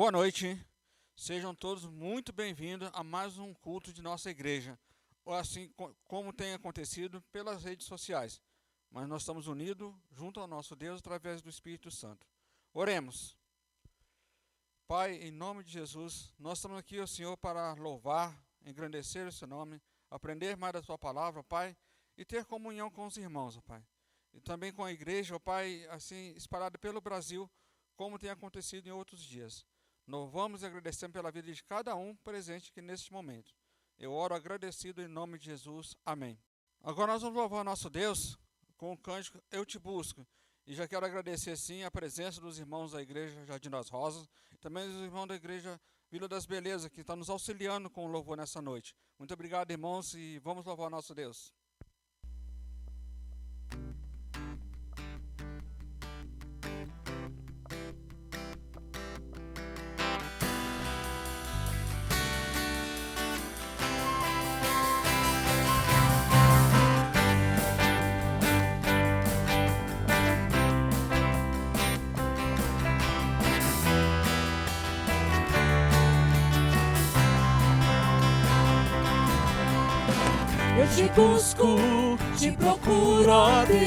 Boa noite, sejam todos muito bem-vindos a mais um culto de nossa igreja, ou assim como tem acontecido pelas redes sociais, mas nós estamos unidos junto ao nosso Deus através do Espírito Santo. Oremos. Pai, em nome de Jesus, nós estamos aqui, ó Senhor, para louvar, engrandecer o seu nome, aprender mais da sua palavra, Pai, e ter comunhão com os irmãos, ó Pai, e também com a igreja, ó Pai, assim espalhada pelo Brasil, como tem acontecido em outros dias. Louvamos e agradecemos pela vida de cada um presente aqui neste momento. Eu oro agradecido em nome de Jesus. Amém. Agora nós vamos louvar o nosso Deus com o cântico Eu Te Busco. E já quero agradecer, sim, a presença dos irmãos da igreja Jardim das Rosas, e também dos irmãos da igreja Vila das Belezas, que estão nos auxiliando com o louvor nessa noite. Muito obrigado, irmãos, e vamos louvar o nosso Deus. Eu te busco, te procuro, ó Deus,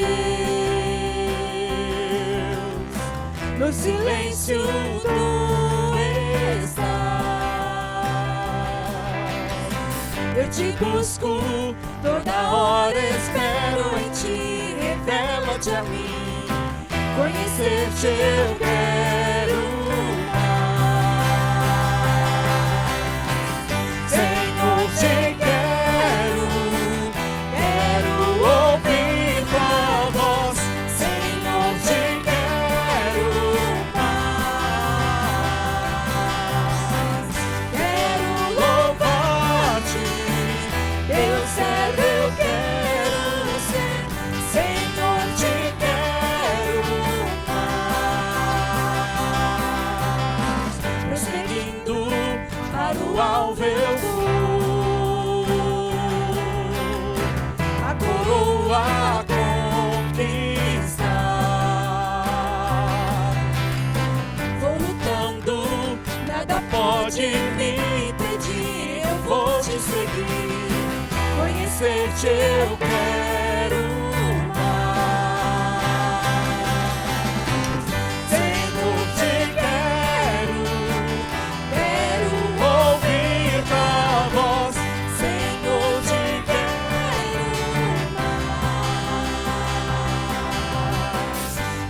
no silêncio tu estás. Eu te busco, toda hora espero em ti, revela-te a mim, conhecer-te eu quero. Senhor, te quero. Quero ouvir tua voz, Senhor, te quero mais. Quero louvar-te, teu servo eu quero ser, Senhor, te quero mais. Prosseguindo para o alvo eu vou, a coroa conquistar. Vou lutando, nada pode me impedir. Eu vou te seguir, conhecer-te eu quero mais. Senhor, te quero, quero ouvir tua voz, Senhor, te quero mais.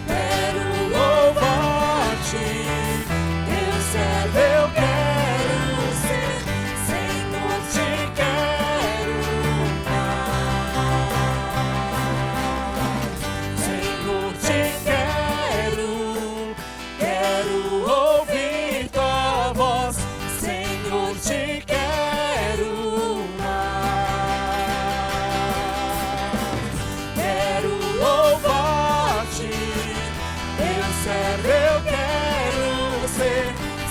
Quero louvar-te, teu servo eu quero ser, Senhor, te quero mais. Senhor, te quero, quero ouvir tua voz, Senhor, te quero mais. Quero louvar-te, teu servo eu quero ser,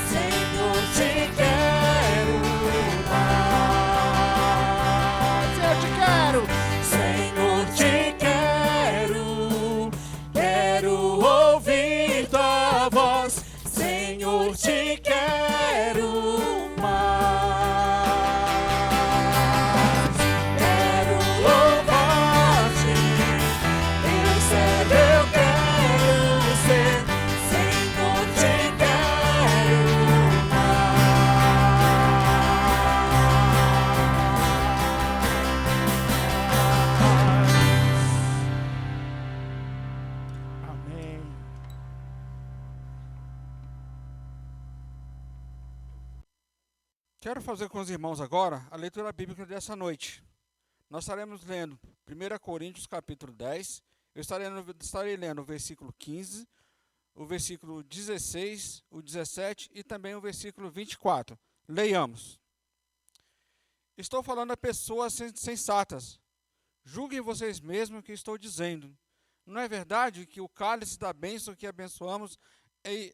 Senhor, te quero mais. Eu te quero, Senhor, te quero, quero ouvir tua voz, Senhor, te quero mais. Quero louvar-te, teu servo eu quero ser, Senhor, te quero mais. Amém. Quero fazer com os irmãos agora a leitura bíblica dessa noite. Nós estaremos lendo 1 Coríntios capítulo 10, eu estarei lendo o versículo 15, o versículo 16, o 17 e também o versículo 24. Leiamos. Estou falando a pessoas sensatas. Julguem vocês mesmos o que estou dizendo. Não é verdade que o cálice da bênção que abençoamos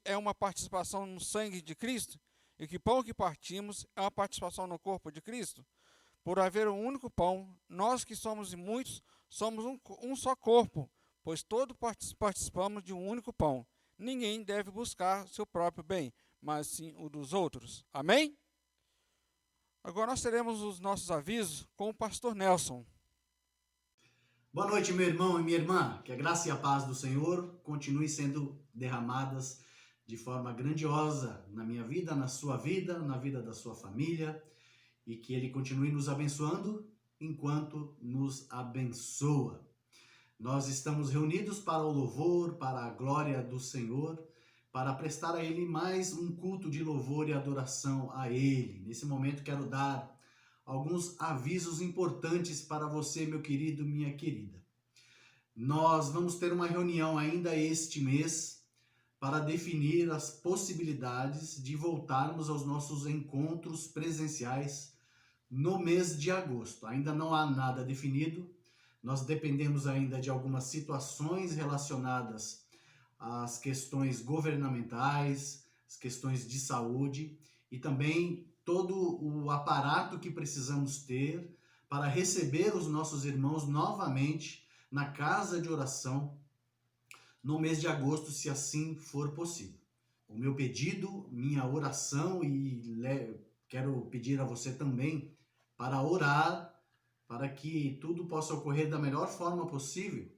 é uma participação no sangue de Cristo? E que pão que partimos é uma participação no corpo de Cristo? Por haver um único pão, nós que somos muitos, somos um só corpo, pois todos participamos de um único pão. Ninguém deve buscar seu próprio bem, mas sim o dos outros. Amém? Agora nós teremos os nossos avisos com o pastor Nelson. Boa noite, meu irmão e minha irmã. Que a graça e a paz do Senhor continue sendo derramadas de forma grandiosa na minha vida, na sua vida, na vida da sua família, e que Ele continue nos abençoando enquanto nos abençoa. Nós estamos reunidos para o louvor, para a glória do Senhor, para prestar a Ele mais um culto de louvor e adoração a Ele. Nesse momento quero dar alguns avisos importantes para você, meu querido, minha querida. Nós vamos ter uma reunião ainda este mês para definir as possibilidades de voltarmos aos nossos encontros presenciais no mês de agosto. Ainda não há nada definido, nós dependemos ainda de algumas situações relacionadas às questões governamentais, as questões de saúde e também todo o aparato que precisamos ter para receber os nossos irmãos novamente na casa de oração no mês de agosto, se assim for possível. O meu pedido, minha oração, e quero pedir a você também para orar para que tudo possa ocorrer da melhor forma possível,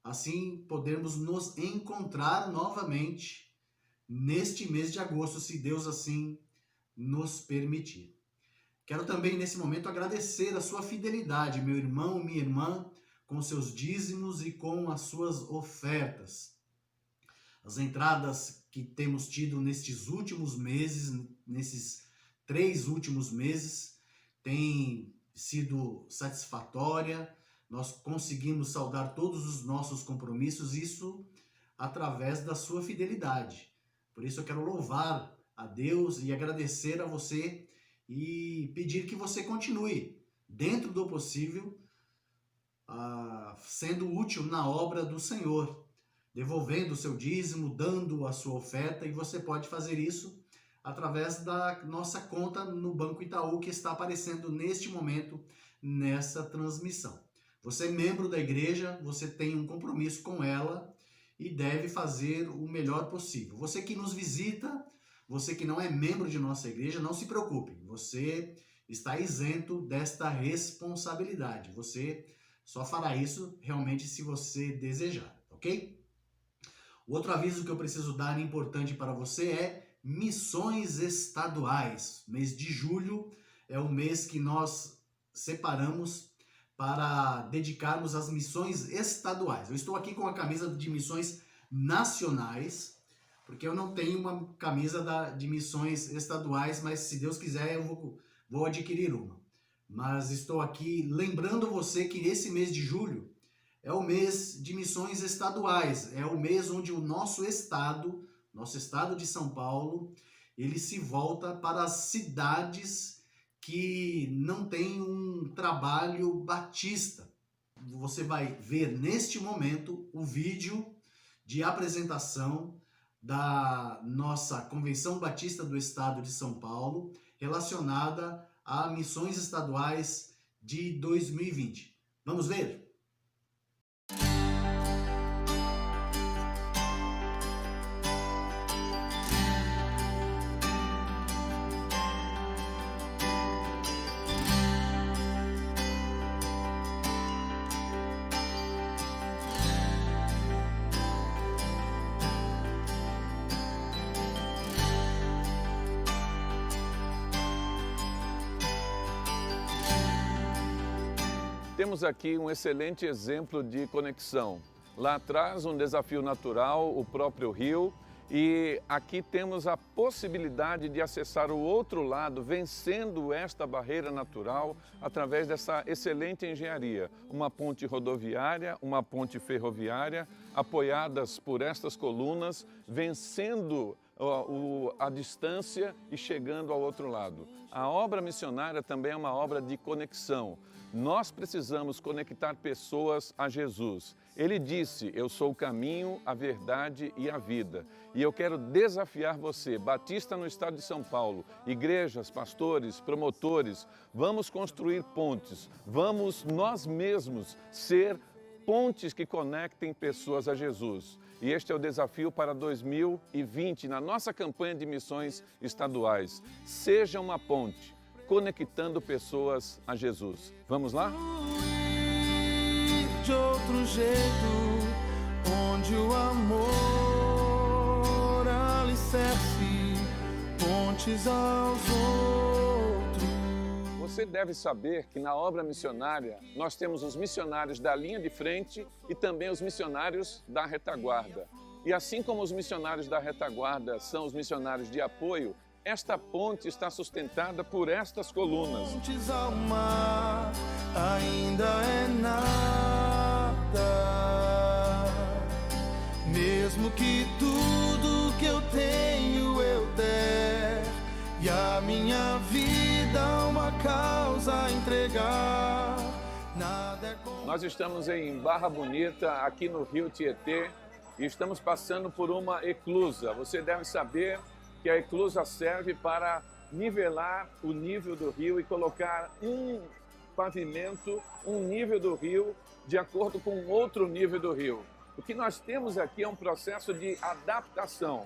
assim podermos nos encontrar novamente neste mês de agosto, se Deus assim nos permitir. Quero também nesse momento agradecer a sua fidelidade, meu irmão, minha irmã, com seus dízimos e com as suas ofertas. As entradas que temos tido nestes últimos meses, nesses 3 últimos meses, têm sido satisfatória. Nós conseguimos saldar todos os nossos compromissos, isso através da sua fidelidade. Por isso eu quero louvar a Deus e agradecer a você e pedir que você continue, dentro do possível, sendo útil na obra do Senhor, devolvendo o seu dízimo, dando a sua oferta, e você pode fazer isso através da nossa conta no Banco Itaú, que está aparecendo neste momento nessa transmissão. Você é membro da igreja, você tem um compromisso com ela e deve fazer o melhor possível. Você que nos visita, você que não é membro de nossa igreja, não se preocupe, você está isento desta responsabilidade. Você só fará isso realmente se você desejar, ok? O outro aviso que eu preciso dar importante para você é missões estaduais. Mês de julho é o mês que nós separamos para dedicarmos às missões estaduais. Eu estou aqui com a camisa de missões nacionais, porque eu não tenho uma camisa de missões estaduais, mas se Deus quiser eu vou adquirir uma. Mas estou aqui lembrando você que esse mês de julho é o mês de missões estaduais, é o mês onde o nosso estado de São Paulo, ele se volta para as cidades que não têm um trabalho batista. Você vai ver neste momento o vídeo de apresentação da nossa Convenção Batista do Estado de São Paulo, relacionada a missões estaduais de 2020. Vamos ver? Temos aqui um excelente exemplo de conexão. Lá atrás, um desafio natural, o próprio rio, e aqui temos a possibilidade de acessar o outro lado, vencendo esta barreira natural através dessa excelente engenharia. Uma ponte rodoviária, uma ponte ferroviária, apoiadas por estas colunas, vencendo a distância e chegando ao outro lado. A obra missionária também é uma obra de conexão. Nós precisamos conectar pessoas a Jesus. Ele disse, eu sou o caminho, a verdade e a vida. E eu quero desafiar você, batista no estado de São Paulo, igrejas, pastores, promotores, vamos construir pontes, vamos nós mesmos ser pontes que conectem pessoas a Jesus. E este é o desafio para 2020, na nossa campanha de missões estaduais. Seja uma ponte, conectando pessoas a Jesus. Vamos lá? De outro jeito, onde o amor alicerce pontes aos outros. Você deve saber que na obra missionária nós temos os missionários da linha de frente e também os missionários da retaguarda. E assim como os missionários da retaguarda são os missionários de apoio, esta ponte está sustentada por estas colunas. Pontes ao mar ainda é nada, mesmo que tudo que eu tenho eu der e a minha vida uma causa entregar, nada é como... Nós estamos em Barra Bonita, aqui no Rio Tietê, e estamos passando por uma eclusa. Você deve saber que a eclusa serve para nivelar o nível do rio e colocar um pavimento, um nível do rio, de acordo com outro nível do rio. O que nós temos aqui é um processo de adaptação.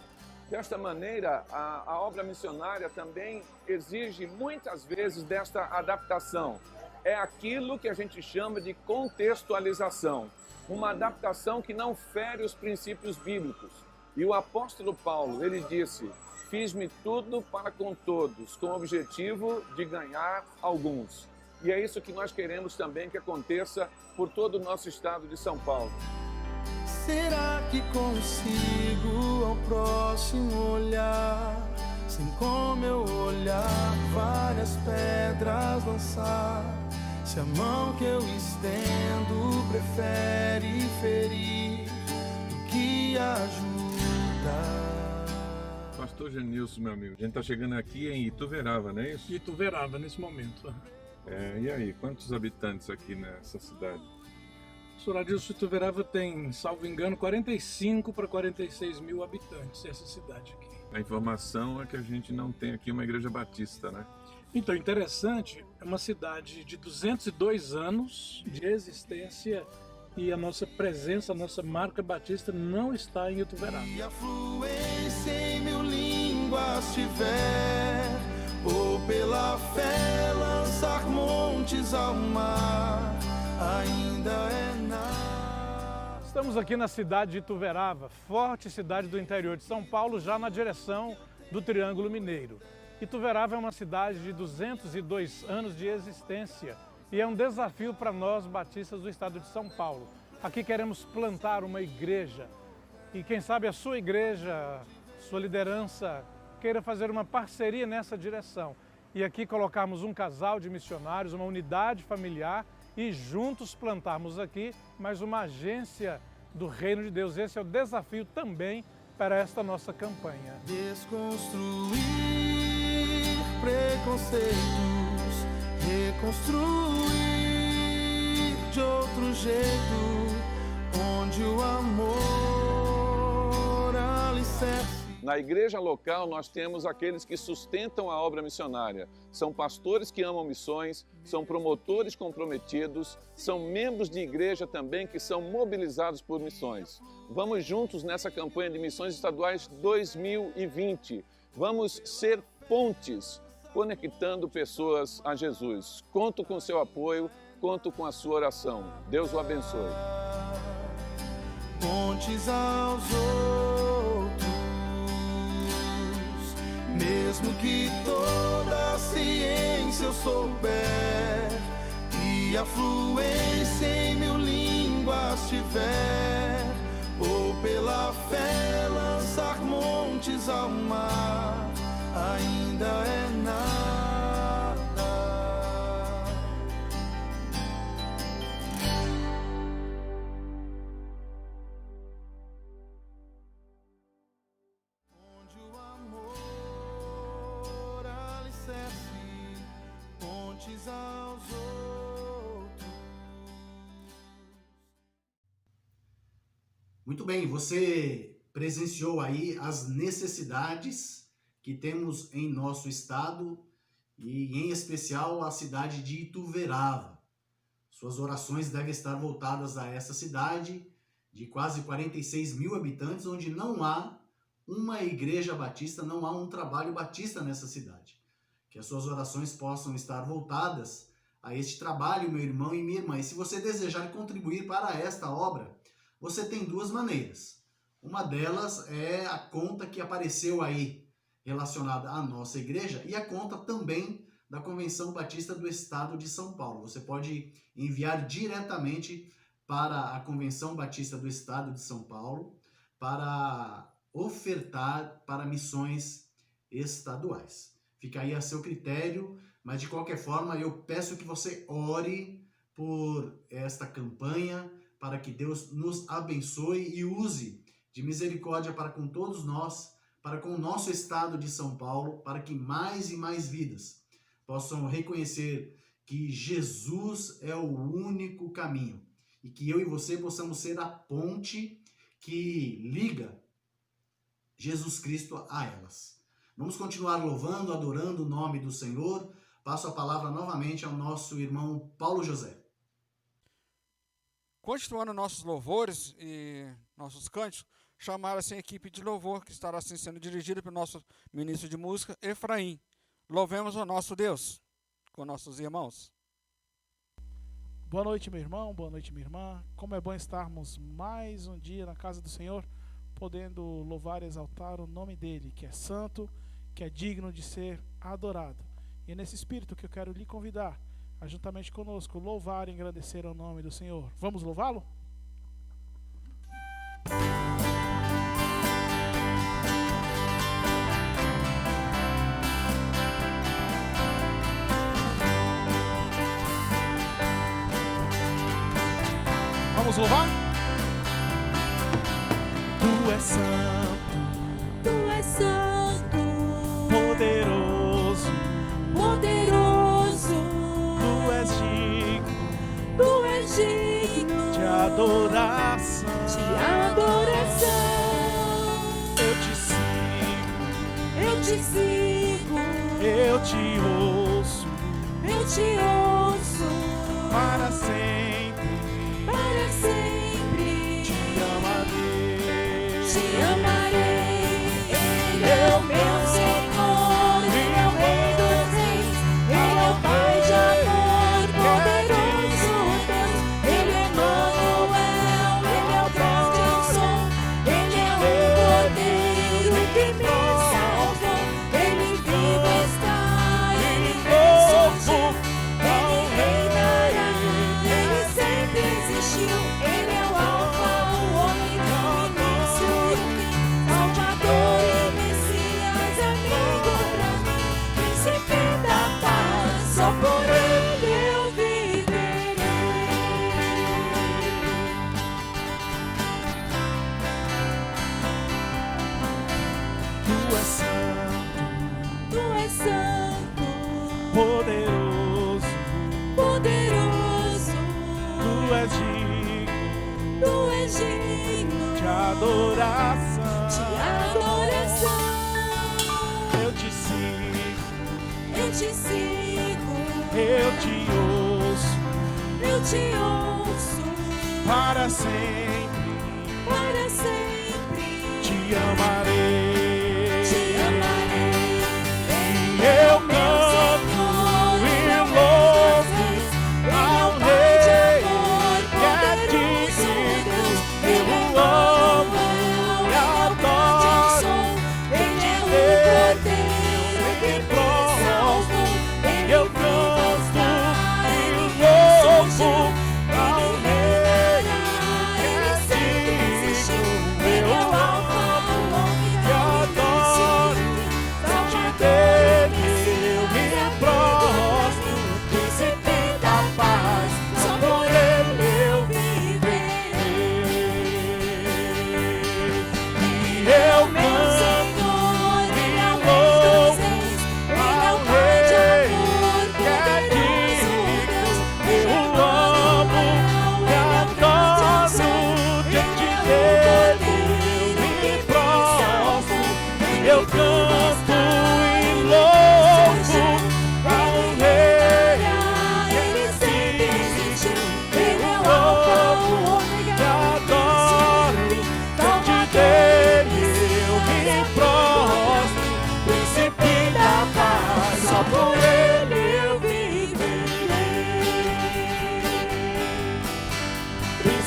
Desta maneira, a obra missionária também exige muitas vezes desta adaptação. É aquilo que a gente chama de contextualização. Uma adaptação que não fere os princípios bíblicos. E o apóstolo Paulo, ele disse: fiz-me tudo para com todos, com o objetivo de ganhar alguns. E é isso que nós queremos também que aconteça por todo o nosso estado de São Paulo. Será que consigo ao próximo olhar, sem como eu olhar, várias pedras lançar? Se a mão que eu estendo prefere ferir do que ajudar. Pastor Genilson, meu amigo, a gente está chegando aqui em Ituverava, não é isso? Ituverava nesse momento. E aí, quantos habitantes aqui nessa cidade? Soradilson, Ituverava tem, salvo engano, 45 para 46 mil habitantes, essa cidade aqui. A informação é que a gente não tem aqui uma igreja batista, né? Então, interessante, é uma cidade de 202 anos de existência e a nossa presença, a nossa marca batista não está em Ituverava. E a fluência em mil línguas tiver, ou pela fé lançar montes ao mar, ainda é nada. Estamos aqui na cidade de Ituverava, forte cidade do interior de São Paulo, já na direção do Triângulo Mineiro. Ituverava é uma cidade de 202 anos de existência e é um desafio para nós batistas do estado de São Paulo. Aqui queremos plantar uma igreja e quem sabe a sua igreja, sua liderança, queira fazer uma parceria nessa direção. E aqui colocarmos um casal de missionários, uma unidade familiar e juntos plantarmos aqui mais uma agência do Reino de Deus. Esse é o desafio também para esta nossa campanha. Desconstruir preconceitos, reconstruir de outro jeito, onde o amor alicerce. Na igreja local, nós temos aqueles que sustentam a obra missionária. São pastores que amam missões, são promotores comprometidos, são membros de igreja também que são mobilizados por missões. Vamos juntos nessa campanha de missões estaduais 2020. Vamos ser pontes, conectando pessoas a Jesus. Conto com seu apoio, conto com a sua oração. Deus o abençoe. Pontes aos outros, mesmo que toda a ciência eu souber e a fluência em mil línguas tiver, ou pela fé lançar montes ao mar, ainda é nada. Onde o amor alicerce pontes aos outros. Muito bem, você presenciou aí as necessidades que temos em nosso estado e em especial a cidade de Ituverava. Suas orações devem estar voltadas a essa cidade de quase 46 mil habitantes, onde não há uma igreja batista, não há um trabalho batista nessa cidade. Que as suas orações possam estar voltadas a este trabalho, meu irmão e minha irmã. E se você desejar contribuir para esta obra, você tem duas maneiras. Uma delas é a conta que apareceu aí, relacionada à nossa igreja, e a conta também da Convenção Batista do Estado de São Paulo. Você pode enviar diretamente para a Convenção Batista do Estado de São Paulo para ofertar para missões estaduais. Fica aí a seu critério, mas de qualquer forma eu peço que você ore por esta campanha, para que Deus nos abençoe e use de misericórdia para com todos nós, para com o nosso estado de São Paulo, para que mais e mais vidas possam reconhecer que Jesus é o único caminho e que eu e você possamos ser a ponte que liga Jesus Cristo a elas. Vamos continuar louvando, adorando o nome do Senhor. Passo a palavra novamente ao nosso irmão Paulo José. Continuando nossos louvores e nossos cânticos, chamaram assim a equipe de louvor, que estará assim sendo dirigida pelo nosso ministro de música, Efraim. Louvemos o nosso Deus com nossos irmãos. Boa noite, meu irmão, boa noite, minha irmã. Como é bom estarmos mais um dia na casa do Senhor, podendo louvar e exaltar o nome dele, que é santo, que é digno de ser adorado. E é nesse espírito que eu quero lhe convidar a, juntamente conosco, louvar e engrandecer o nome do Senhor. Vamos louvá-lo? Vamos louvar? Tu és santo, Tu és santo, poderoso, poderoso, tu és digno Tu és digno de adoração. de adoração. Eu te sigo, Eu te sigo, eu te ouço eu te ouço, para sempre. para sempre Te amarei, te amarei. Ele é o meu Senhor, Ele é o Rei dos Reis, Ele é o Pai de amor, poderoso Deus. Ele é Emmanuel, Ele é o grande eu sou, Ele é o Cordeiro que me salvou. Ele vivo está, Ele ressuscitou, Ele reinará, Ele sempre existiu. Ele é o Alfa, o Ômega, o início e o fim, Salvador e Messias, amigo pra mim, Príncipe da paz, só por Ele eu viverei. tu és santo, Tu és santo, poderoso, poderoso, tu és digno Tu és digno de adoração. de adoração. Eu te sigo, Eu te sigo, eu te ouço eu te ouço, para sempre. para sempre Te amarei, te amarei. e eu canto e louvo ao Rei que é digno. Eu amo e adoro. Ele é o Cordeiro que me salvou. Eu canto e louvo ao Rei que é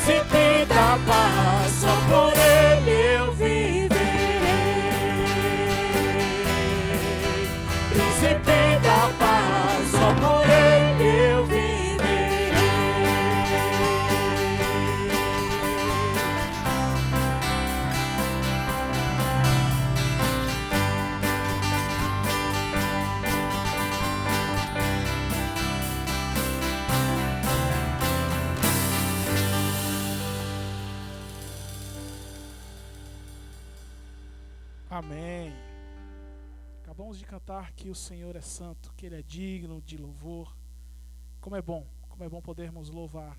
Príncipe da paz, só por ele eu viverei. Príncipe da paz, só por ele eu viverei. Amém. Acabamos de cantar que o Senhor é santo, que Ele é digno de louvor. Como é bom podermos louvar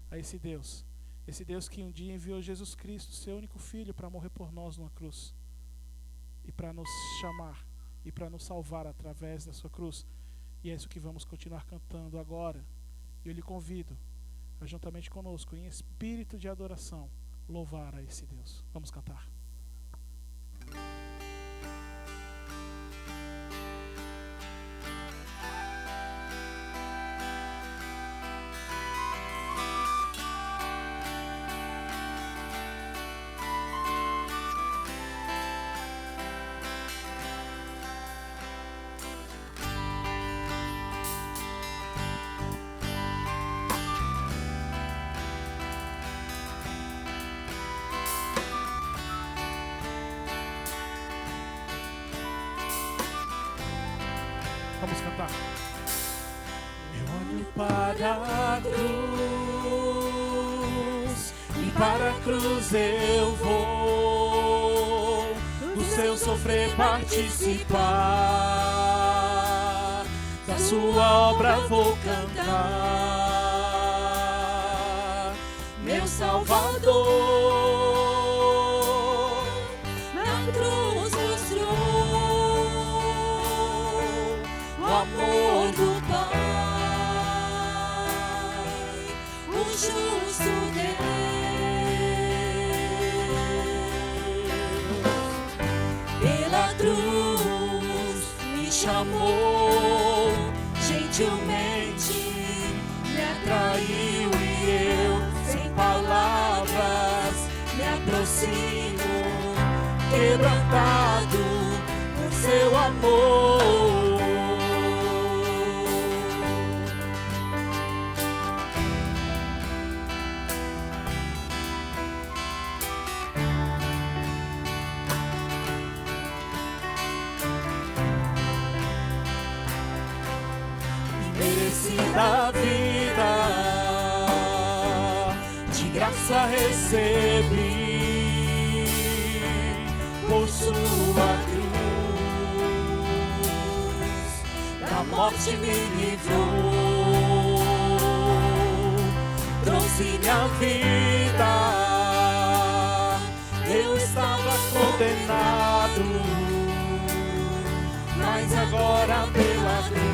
a esse Deus que um dia enviou Jesus Cristo, seu único Filho, para morrer por nós numa cruz e para nos chamar e para nos salvar através da sua cruz. E é isso que vamos continuar cantando agora. E eu lhe convido a, juntamente conosco, em espírito de adoração, louvar a esse Deus. Vamos cantar. Vamos cantar. Eu olho para a cruz, e para a cruz eu vou, do seu sofrer participar, da sua obra vou cantar. Meu Salvador, na cruz mostrou o amor do Pai, o justo Deus. Pela cruz me chamou, gentilmente me atraiu e eu, sem palavras, me aproximo, quebrantado por seu amor. Da vida, de graça recebi, por sua cruz, da morte me livrou, trouxe minha vida. Eu estava condenado, mas agora pela cruz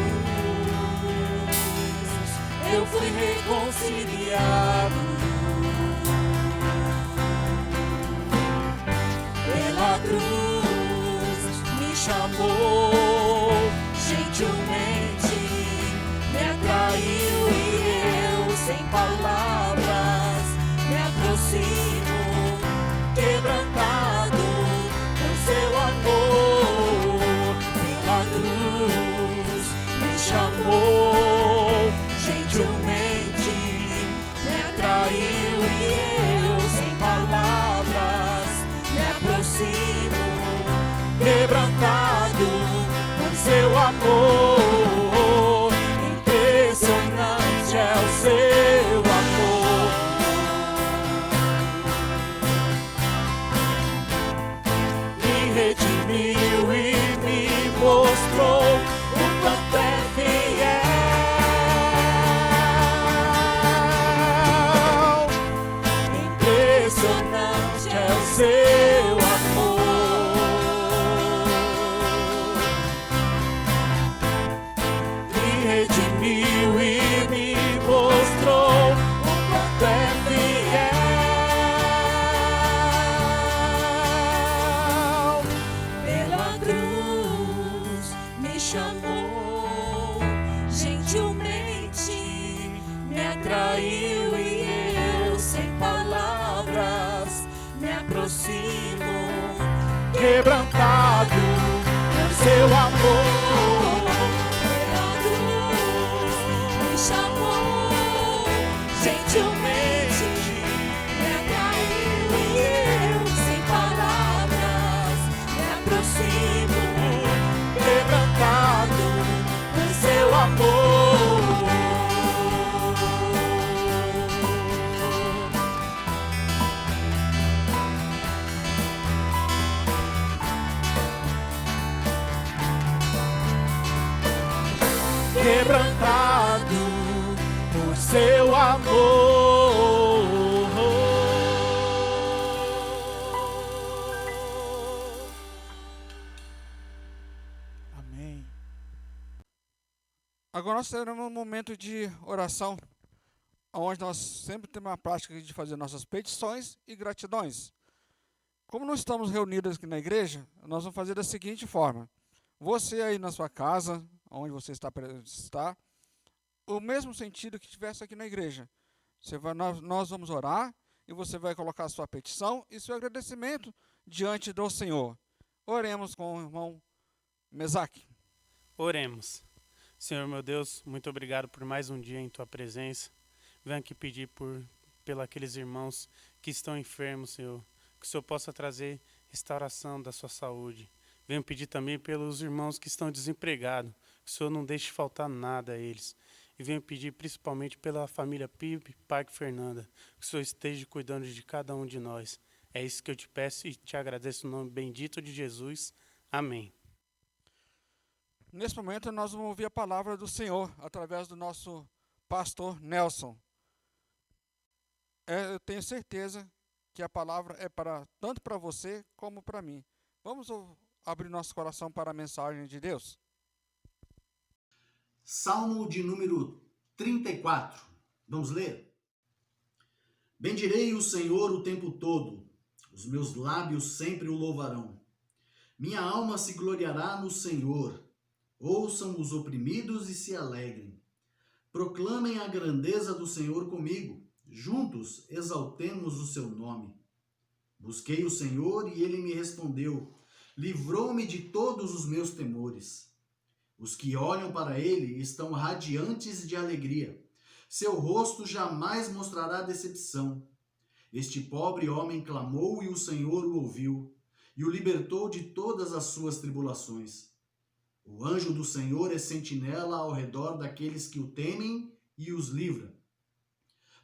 eu fui reconciliado. Pela cruz me chamou, gentilmente me atraiu e eu, sem palavras, me aproximo, quebrantado por seu amor. Pela cruz me chamou, gentilmente me atraiu e eu, sem palavras, me aproximo, quebrantado por seu amor. Impressionante é o seu amor. Me redimiu e me mostrou o quanto é fiel. Impressionante é o seu amor. Me redimiu e me mostrou o quanto é fiel. Pela cruz me chamou, gentilmente me atraiu e eu, sem palavras, quebrantado por seu amor. Pela cruz me chamou gentilmente, me atraiu e eu, sem palavras, me aproximo, Quebrantado por seu amor. Quebrantado por seu amor. Amém. Agora nós teremos um momento de oração, onde nós sempre temos a prática de fazer nossas petições e gratidões. Como não estamos reunidos aqui na igreja, nós vamos fazer da seguinte forma. Você aí na sua casa, onde você está, o mesmo sentido que tivesse aqui na igreja. Nós vamos orar e você vai colocar a sua petição e seu agradecimento diante do Senhor. Oremos com o irmão Mesaque. Oremos. Senhor meu Deus, muito obrigado por mais um dia em Tua presença. Venho aqui pedir pelos aqueles irmãos que estão enfermos, Senhor, que o Senhor possa trazer restauração da sua saúde. Venho pedir também pelos irmãos que estão desempregados, que o Senhor não deixe faltar nada a eles. E venho pedir principalmente pela família Pipe, Parque Fernanda, que o Senhor esteja cuidando de cada um de nós. É isso que eu te peço e te agradeço no nome bendito de Jesus. Amém. Nesse momento nós vamos ouvir a palavra do Senhor através do nosso pastor Nelson. Eu tenho certeza que a palavra é tanto para você como para mim. Vamos abrir nosso coração para a mensagem de Deus. Salmo de número 34. Vamos ler? Bendirei o Senhor o tempo todo, os meus lábios sempre o louvarão. Minha alma se gloriará no Senhor. Ouçam os oprimidos e se alegrem. Proclamem a grandeza do Senhor comigo. Juntos exaltemos o seu nome. Busquei o Senhor e ele me respondeu. Livrou-me de todos os meus temores. Os que olham para ele estão radiantes de alegria. Seu rosto jamais mostrará decepção. Este pobre homem clamou e o Senhor o ouviu, e o libertou de todas as suas tribulações. O anjo do Senhor é sentinela ao redor daqueles que o temem e os livra.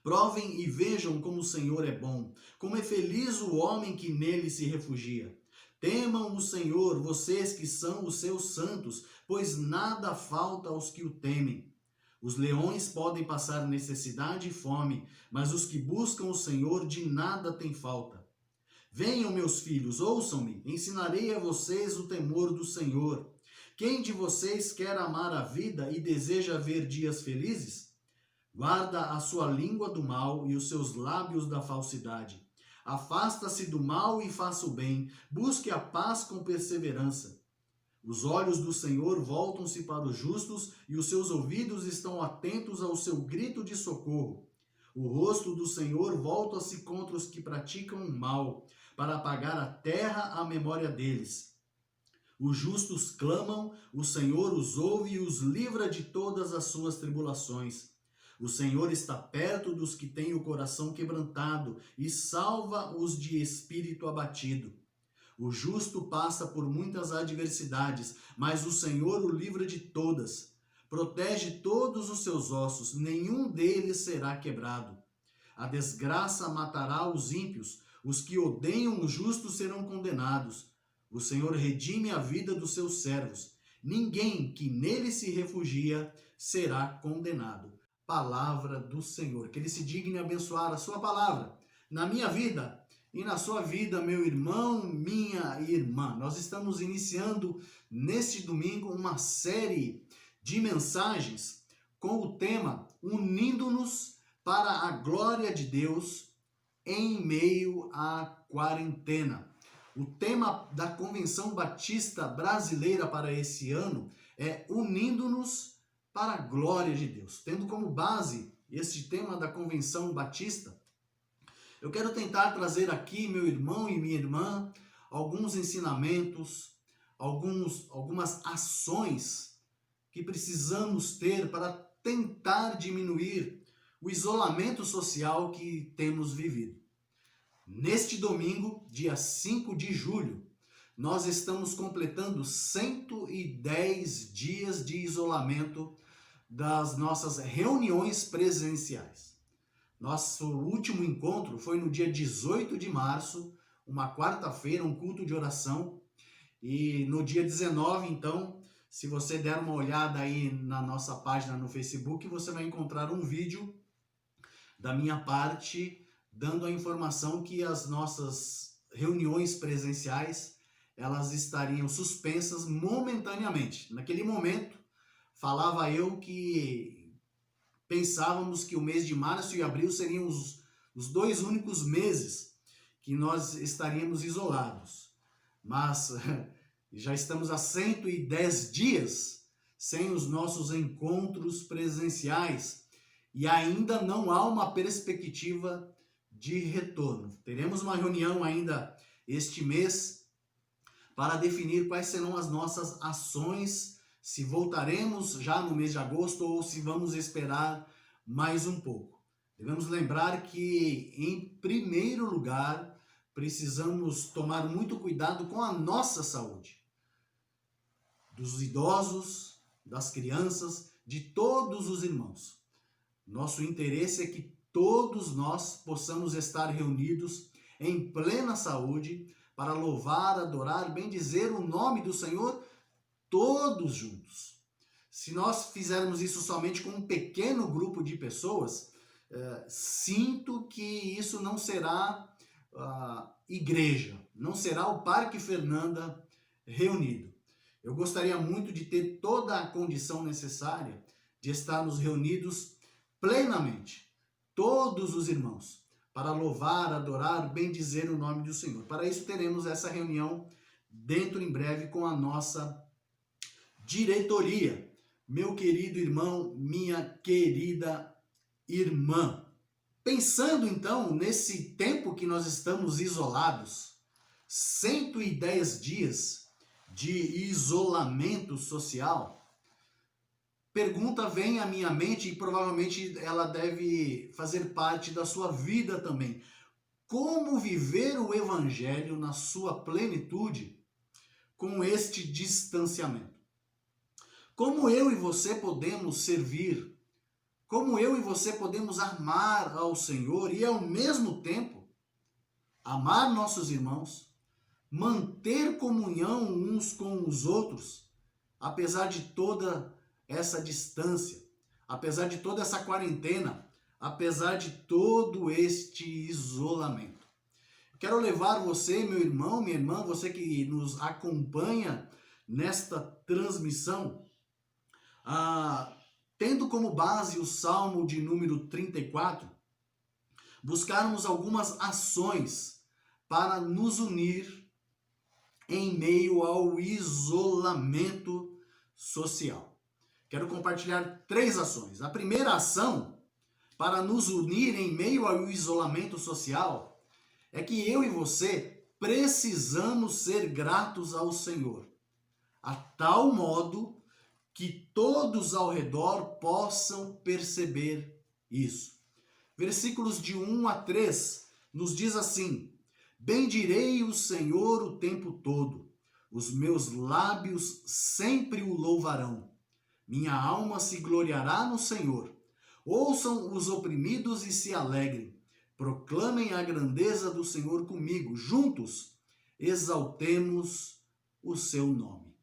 Provem e vejam como o Senhor é bom, como é feliz o homem que nele se refugia. Temam o Senhor, vocês que são os seus santos, pois nada falta aos que o temem. Os leões podem passar necessidade e fome, mas os que buscam o Senhor de nada têm falta. Venham, meus filhos, ouçam-me, ensinarei a vocês o temor do Senhor. Quem de vocês quer amar a vida e deseja ver dias felizes? Guarda a sua língua do mal e os seus lábios da falsidade. Afasta-se do mal e faça o bem, busque a paz com perseverança. Os olhos do Senhor voltam-se para os justos e os seus ouvidos estão atentos ao seu grito de socorro. O rosto do Senhor volta-se contra os que praticam o mal, para apagar a terra a memória deles. Os justos clamam, o Senhor os ouve e os livra de todas as suas tribulações. O Senhor está perto dos que têm o coração quebrantado e salva os de espírito abatido. O justo passa por muitas adversidades, mas o Senhor o livra de todas. Protege todos os seus ossos, nenhum deles será quebrado. A desgraça matará os ímpios, os que odeiam o justo serão condenados. O Senhor redime a vida dos seus servos. Ninguém que nele se refugia será condenado. Palavra do Senhor. Que Ele se digne abençoar a sua palavra na minha vida e na sua vida, meu irmão, minha irmã. Nós estamos iniciando neste domingo uma série de mensagens com o tema Unindo-nos para a Glória de Deus em meio à quarentena. O tema da Convenção Batista Brasileira para esse ano é Unindo-nos para a Glória de Deus. Tendo como base este tema da Convenção Batista, eu quero tentar trazer aqui, meu irmão e minha irmã, alguns ensinamentos, algumas ações que precisamos ter para tentar diminuir o isolamento social que temos vivido. Neste domingo, dia 5 de julho, nós estamos completando 110 dias de isolamento das nossas reuniões presenciais. Nosso último encontro foi no dia 18 de março, uma quarta-feira, um culto de oração. E no dia 19, então, se você der uma olhada aí na nossa página no Facebook, você vai encontrar um vídeo da minha parte dando a informação que as nossas reuniões presenciais elas estariam suspensas momentaneamente. Naquele momento, falava eu que pensávamos que o mês de março e abril seriam os 2 únicos meses que nós estaríamos isolados. Mas já estamos há 110 dias sem os nossos encontros presenciais e ainda não há uma perspectiva de retorno. Teremos uma reunião ainda este mês para definir quais serão as nossas ações, se voltaremos já no mês de agosto ou se vamos esperar mais um pouco. Devemos lembrar que, em primeiro lugar, precisamos tomar muito cuidado com a nossa saúde. Dos idosos, das crianças, de todos os irmãos. Nosso interesse é que todos nós possamos estar reunidos em plena saúde para louvar, adorar, bendizer o nome do Senhor, todos juntos. Se nós fizermos isso somente com um pequeno grupo de pessoas, sinto que isso não será igreja, não será o Parque Fernanda reunido. Eu gostaria muito de ter toda a condição necessária de estarmos reunidos plenamente, todos os irmãos, para louvar, adorar, bendizer o nome do Senhor. Para isso teremos essa reunião dentro em breve com a nossa diretoria. Meu querido irmão, minha querida irmã. Pensando então nesse tempo que nós estamos isolados, 110 dias de isolamento social, pergunta vem à minha mente e provavelmente ela deve fazer parte da sua vida também. Como viver o evangelho na sua plenitude com este distanciamento? Como eu e você podemos servir? Como eu e você podemos amar ao Senhor e ao mesmo tempo amar nossos irmãos, manter comunhão uns com os outros, apesar de toda essa distância, apesar de toda essa quarentena, apesar de todo este isolamento. Quero levar você, meu irmão, minha irmã, você que nos acompanha nesta transmissão, tendo como base o Salmo de número 34, buscarmos algumas ações para nos unir em meio ao isolamento social. Quero compartilhar 3 ações. A primeira ação para nos unir em meio ao isolamento social é que eu e você precisamos ser gratos ao Senhor, a tal modo que todos ao redor possam perceber isso. Versículos de 1 a 3 nos diz assim: bendirei o Senhor o tempo todo, os meus lábios sempre o louvarão. Minha alma se gloriará no Senhor. Ouçam os oprimidos e se alegrem. Proclamem a grandeza do Senhor comigo. Juntos exaltemos o seu nome.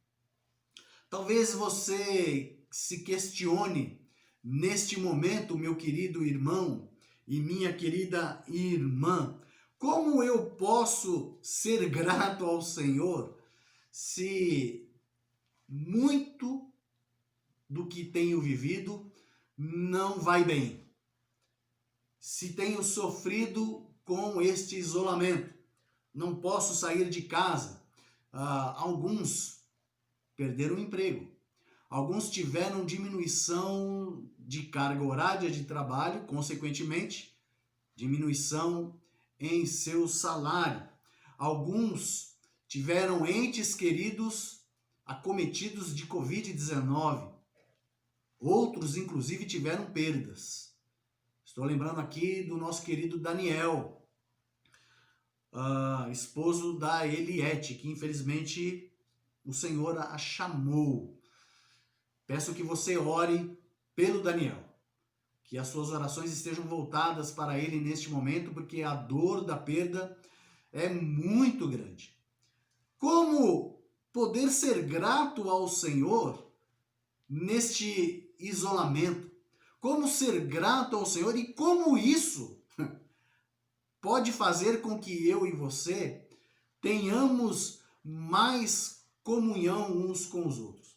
Talvez você se questione neste momento, meu querido irmão e minha querida irmã, como eu posso ser grato ao Senhor se muito do que tenho vivido não vai bem? Se tenho sofrido com este isolamento, não posso sair de casa. Alguns perderam o emprego. Alguns tiveram diminuição de carga horária de trabalho, consequentemente, diminuição em seu salário. Alguns tiveram entes queridos acometidos de Covid-19. Outros, inclusive, tiveram perdas. Estou lembrando aqui do nosso querido Daniel, esposo da Eliette, que infelizmente o Senhor a chamou. Peço que você ore pelo Daniel, que as suas orações estejam voltadas para ele neste momento, porque a dor da perda é muito grande. Como poder ser grato ao Senhor neste isolamento? Como ser grato ao Senhor e como isso pode fazer com que eu e você tenhamos mais comunhão uns com os outros?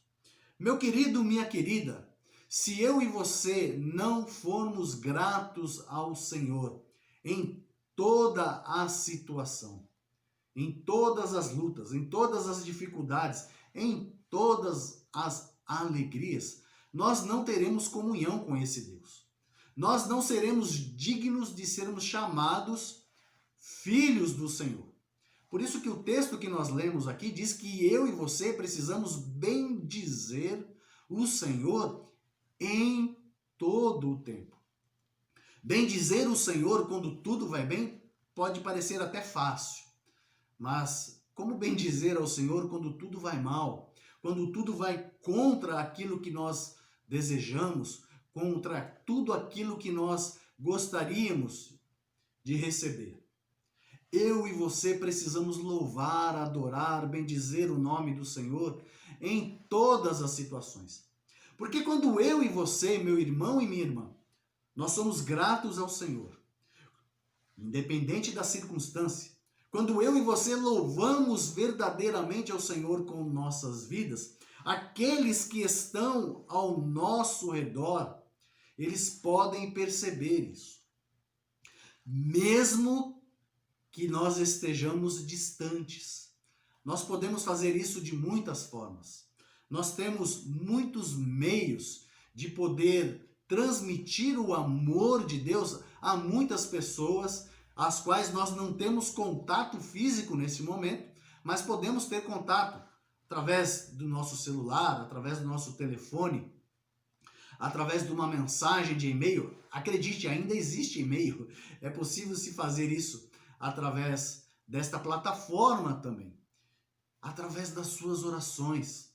Meu querido, minha querida, se eu e você não formos gratos ao Senhor em toda a situação, em todas as lutas, em todas as dificuldades, em todas as alegrias, nós não teremos comunhão com esse Deus. Nós não seremos dignos de sermos chamados filhos do Senhor. Por isso que o texto que nós lemos aqui diz que eu e você precisamos bendizer o Senhor em todo o tempo. Bendizer o Senhor quando tudo vai bem pode parecer até fácil, mas como bendizer ao Senhor quando tudo vai mal, quando tudo vai contra aquilo que nós desejamos, contra tudo aquilo que nós gostaríamos de receber? Eu e você precisamos louvar, adorar, bendizer o nome do Senhor em todas as situações. Porque quando eu e você, meu irmão e minha irmã, nós somos gratos ao Senhor, independente da circunstância, quando eu e você louvamos verdadeiramente ao Senhor com nossas vidas, aqueles que estão ao nosso redor, eles podem perceber isso. Mesmo que nós estejamos distantes. Nós podemos fazer isso de muitas formas. Nós temos muitos meios de poder transmitir o amor de Deus a muitas pessoas, as quais nós não temos contato físico nesse momento, mas podemos ter contato através do nosso celular, através do nosso telefone, através de uma mensagem de e-mail. Acredite, ainda existe e-mail. É possível se fazer isso através desta plataforma também. Através das suas orações.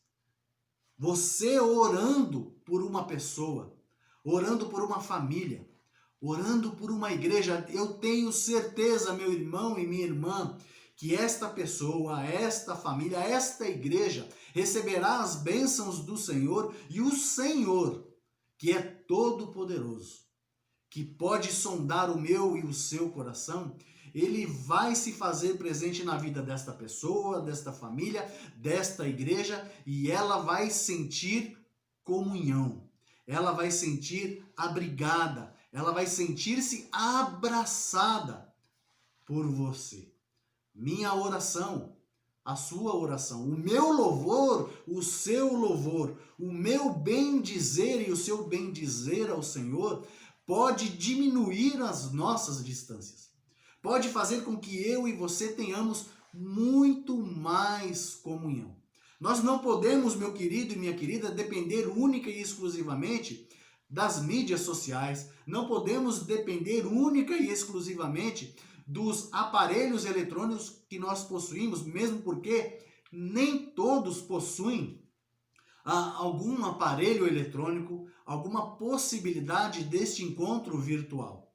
Você orando por uma pessoa, orando por uma família, orando por uma igreja, eu tenho certeza, meu irmão e minha irmã, que esta pessoa, esta família, esta igreja receberá as bênçãos do Senhor, e o Senhor, que é todo-poderoso, que pode sondar o meu e o seu coração, ele vai se fazer presente na vida desta pessoa, desta família, desta igreja, e ela vai sentir comunhão, ela vai sentir abrigada, ela vai sentir-se abraçada por você. Minha oração, a sua oração, o meu louvor, o seu louvor, o meu bem-dizer e o seu bem-dizer ao Senhor pode diminuir as nossas distâncias. Pode fazer com que eu e você tenhamos muito mais comunhão. Nós não podemos, meu querido e minha querida, depender única e exclusivamente das mídias sociais. Não podemos depender única e exclusivamente dos aparelhos eletrônicos que nós possuímos, mesmo porque nem todos possuem algum aparelho eletrônico, alguma possibilidade deste encontro virtual.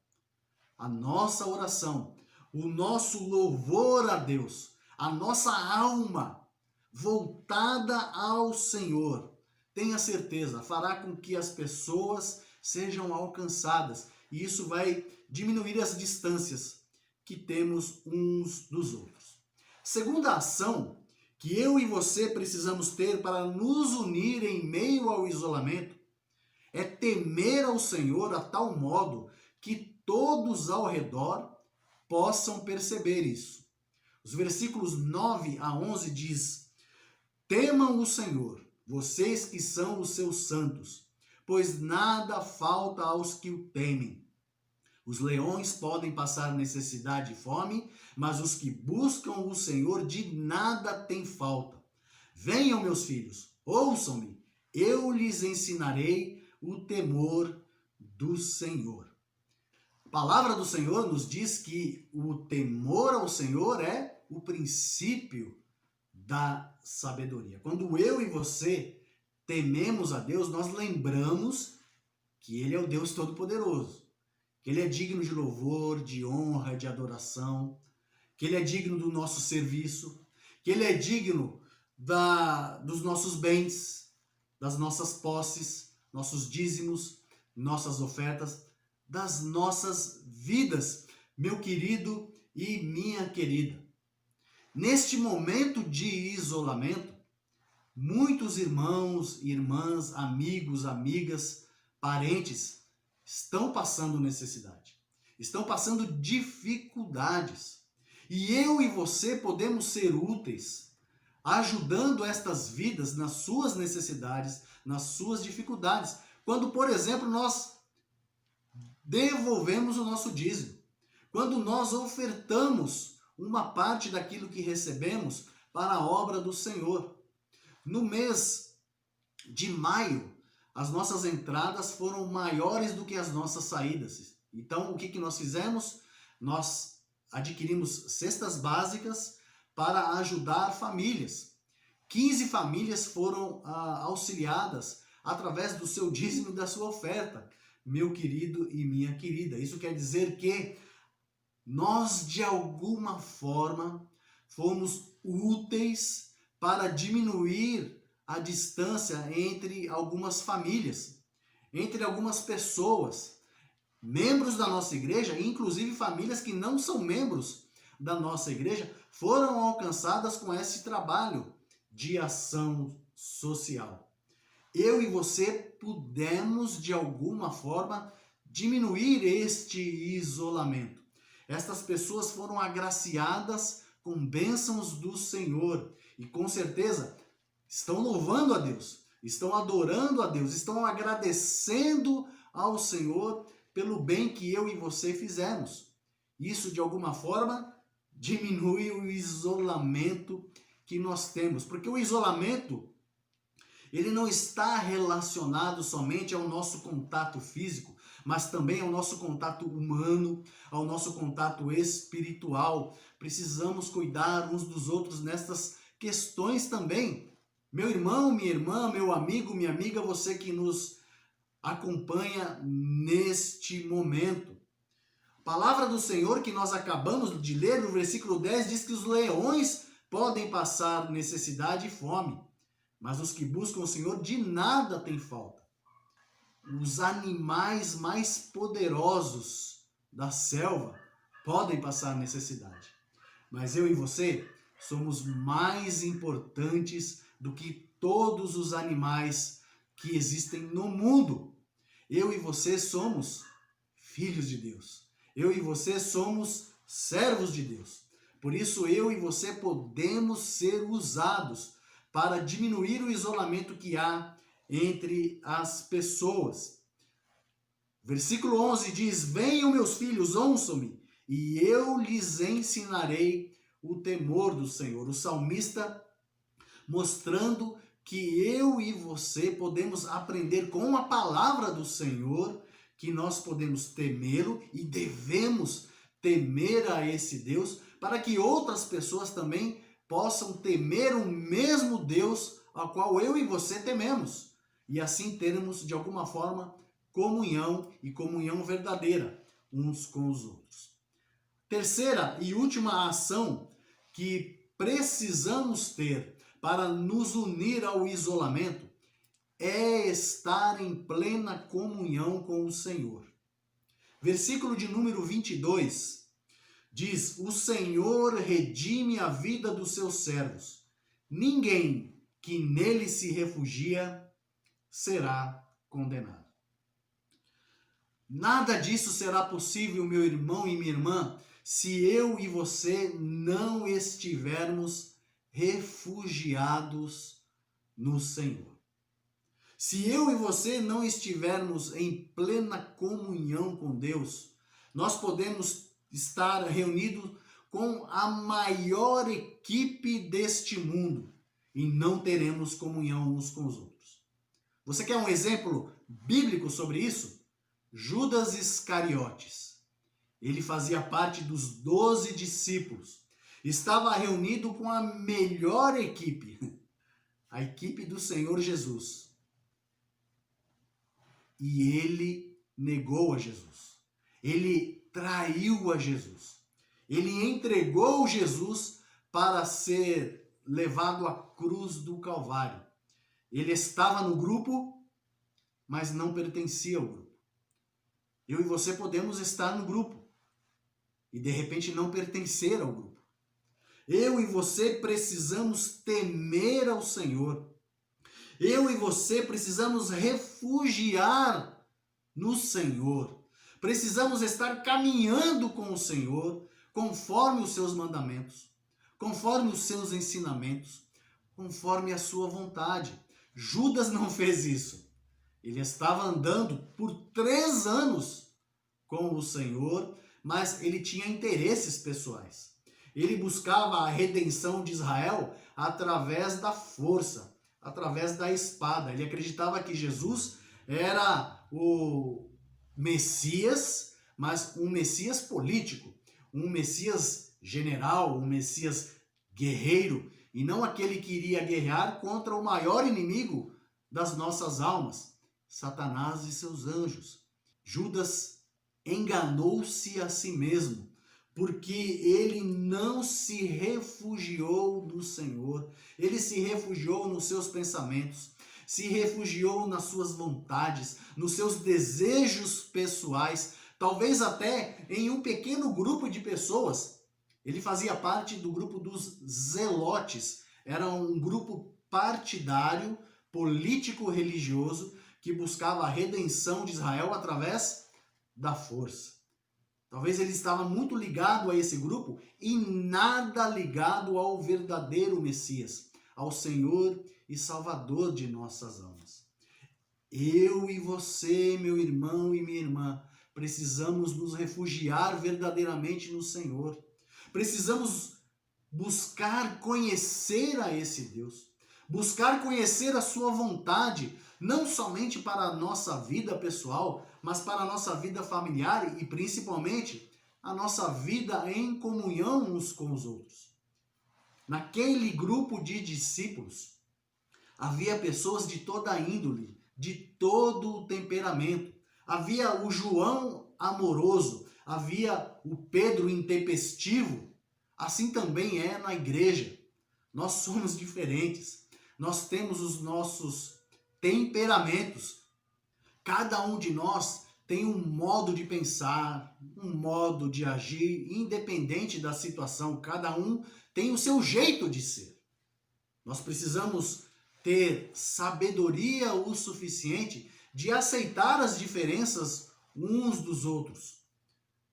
A nossa oração, o nosso louvor a Deus, a nossa alma voltada ao Senhor, tenha certeza, fará com que as pessoas sejam alcançadas, e isso vai diminuir as distâncias que temos uns dos outros. Segunda ação que eu e você precisamos ter para nos unir em meio ao isolamento é temer ao Senhor a tal modo que todos ao redor possam perceber isso. Os versículos 9 a 11 diz: temam o Senhor, vocês que são os seus santos, pois nada falta aos que o temem. Os leões podem passar necessidade e fome, mas os que buscam o Senhor de nada têm falta. Venham, meus filhos, ouçam-me, eu lhes ensinarei o temor do Senhor. A palavra do Senhor nos diz que o temor ao Senhor é o princípio da sabedoria. Quando eu e você tememos a Deus, nós lembramos que Ele é o Deus Todo-Poderoso, que Ele é digno de louvor, de honra, de adoração, que Ele é digno do nosso serviço, que Ele é digno dos nossos bens, das nossas posses, nossos dízimos, nossas ofertas, das nossas vidas, meu querido e minha querida. Neste momento de isolamento, muitos irmãos, irmãs, amigos, amigas, parentes estão passando necessidade, estão passando dificuldades. E eu e você podemos ser úteis, ajudando estas vidas nas suas necessidades, nas suas dificuldades. Quando, por exemplo, nós devolvemos o nosso dízimo, quando nós ofertamos uma parte daquilo que recebemos para a obra do Senhor. No mês de maio, as nossas entradas foram maiores do que as nossas saídas. Então, o que nós fizemos? Nós adquirimos cestas básicas para ajudar famílias. 15 famílias foram auxiliadas através do seu dízimo e da sua oferta, meu querido e minha querida. Isso quer dizer que nós, de alguma forma, fomos úteis para diminuir a distância entre algumas famílias, entre algumas pessoas, membros da nossa igreja, inclusive famílias que não são membros da nossa igreja, foram alcançadas com esse trabalho de ação social. Eu e você pudemos, de alguma forma, diminuir este isolamento. Estas pessoas foram agraciadas com bênçãos do Senhor e, com certeza, estão louvando a Deus, estão adorando a Deus, estão agradecendo ao Senhor pelo bem que eu e você fizemos. Isso, de alguma forma, diminui o isolamento que nós temos, porque o isolamento, ele não está relacionado somente ao nosso contato físico, mas também ao nosso contato humano, ao nosso contato espiritual. Precisamos cuidar uns dos outros nestas questões também. Meu irmão, minha irmã, meu amigo, minha amiga, você que nos acompanha neste momento. A palavra do Senhor que nós acabamos de ler no versículo 10 diz que os leões podem passar necessidade e fome, mas os que buscam o Senhor de nada têm falta. Os animais mais poderosos da selva podem passar necessidade, mas eu e você somos mais importantes do que todos os animais que existem no mundo. Eu e você somos filhos de Deus. Eu e você somos servos de Deus. Por isso eu e você podemos ser usados para diminuir o isolamento que há entre as pessoas. Versículo 11 diz: venham, meus filhos, ouçam-me, e eu lhes ensinarei o temor do Senhor. O salmista mostrando que eu e você podemos aprender com a palavra do Senhor, que nós podemos temê-lo e devemos temer a esse Deus, para que outras pessoas também possam temer o mesmo Deus ao qual eu e você tememos. E assim termos, de alguma forma, comunhão e comunhão verdadeira uns com os outros. Terceira e última ação que precisamos ter para nos unir ao isolamento é estar em plena comunhão com o Senhor. Versículo de número 22 diz: o Senhor redime a vida dos seus servos. Ninguém que nele se refugia será condenado. Nada disso será possível, meu irmão e minha irmã, se eu e você não estivermos refugiados no Senhor. Se eu e você não estivermos em plena comunhão com Deus, Nós podemos estar reunidos com a maior equipe deste mundo e não teremos comunhão uns com os outros. Você quer um exemplo bíblico sobre isso? Judas Iscariotes. Ele fazia parte dos 12 discípulos. Estava reunido com a melhor equipe, a equipe do Senhor Jesus. E ele negou a Jesus. Ele traiu a Jesus. Ele entregou Jesus para ser levado à cruz do Calvário. Ele estava no grupo, mas não pertencia ao grupo. Eu e você podemos estar no grupo e de repente não pertencer ao grupo. Eu e você precisamos temer ao Senhor. Eu e você precisamos refugiar no Senhor. Precisamos estar caminhando com o Senhor, conforme os seus mandamentos, conforme os seus ensinamentos, conforme a sua vontade. Judas não fez isso. Ele estava andando por 3 anos com o Senhor, mas ele tinha interesses pessoais. Ele buscava a redenção de Israel através da força, através da espada. Ele acreditava que Jesus era o Messias, mas um Messias político, um Messias general, um Messias guerreiro, e não aquele que iria guerrear contra o maior inimigo das nossas almas, Satanás e seus anjos. Judas enganou-se a si mesmo, porque ele não se refugiou no Senhor, ele se refugiou nos seus pensamentos, se refugiou nas suas vontades, nos seus desejos pessoais, talvez até em um pequeno grupo de pessoas. Ele fazia parte do grupo dos zelotes, era um grupo partidário, político-religioso, que buscava a redenção de Israel através da força. Talvez ele estava muito ligado a esse grupo e nada ligado ao verdadeiro Messias, ao Senhor e Salvador de nossas almas. Eu e você, meu irmão e minha irmã, precisamos nos refugiar verdadeiramente no Senhor. Precisamos buscar conhecer a esse Deus, buscar conhecer a sua vontade, não somente para a nossa vida pessoal, mas para a nossa vida familiar e principalmente a nossa vida em comunhão uns com os outros. Naquele grupo de discípulos, havia pessoas de toda a índole, de todo o temperamento. Havia o João amoroso, havia o Pedro intempestivo. Assim também é na igreja. Nós somos diferentes. Nós temos os nossos temperamentos. Cada um de nós tem um modo de pensar, um modo de agir, independente da situação. Cada um tem o seu jeito de ser. Nós precisamos ter sabedoria o suficiente de aceitar as diferenças uns dos outros.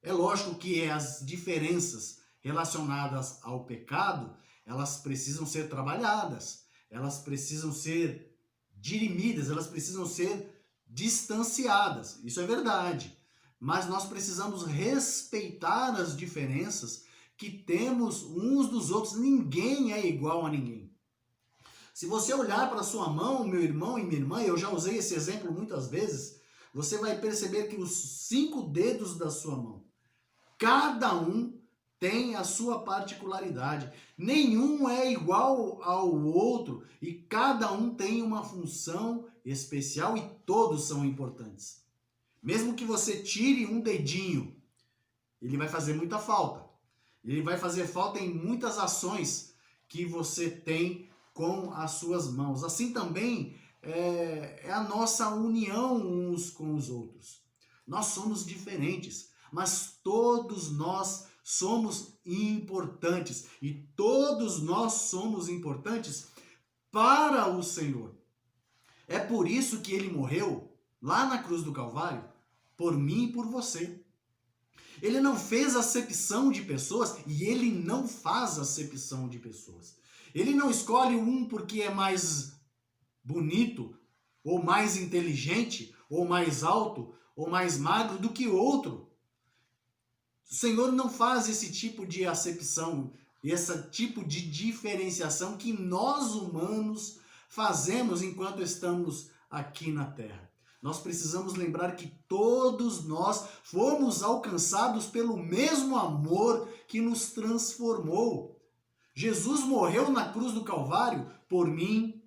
É lógico que as diferenças relacionadas ao pecado, elas precisam ser trabalhadas, elas precisam ser dirimidas, elas precisam ser distanciadas. Isso é verdade. Mas nós precisamos respeitar as diferenças que temos uns dos outros. Ninguém é igual a ninguém. Se você olhar para a sua mão, meu irmão e minha irmã, eu já usei esse exemplo muitas vezes, você vai perceber que os 5 dedos da sua mão, cada um tem a sua particularidade. Nenhum é igual ao outro e cada um tem uma função especial e todos são importantes. Mesmo que você tire um dedinho, ele vai fazer muita falta. Ele vai fazer falta em muitas ações que você tem com as suas mãos. Assim também é a nossa união uns com os outros. Nós somos diferentes, mas todos nós somos importantes e todos nós somos importantes para o Senhor. É por isso que ele morreu lá na cruz do Calvário, por mim e por você. Ele não fez acepção de pessoas e ele não faz acepção de pessoas. Ele não escolhe um porque é mais bonito, ou mais inteligente, ou mais alto, ou mais magro do que outro. O Senhor não faz esse tipo de acepção, esse tipo de diferenciação que nós humanos fazemos enquanto estamos aqui na terra. Nós precisamos lembrar que todos nós fomos alcançados pelo mesmo amor que nos transformou. Jesus morreu na cruz do Calvário por mim,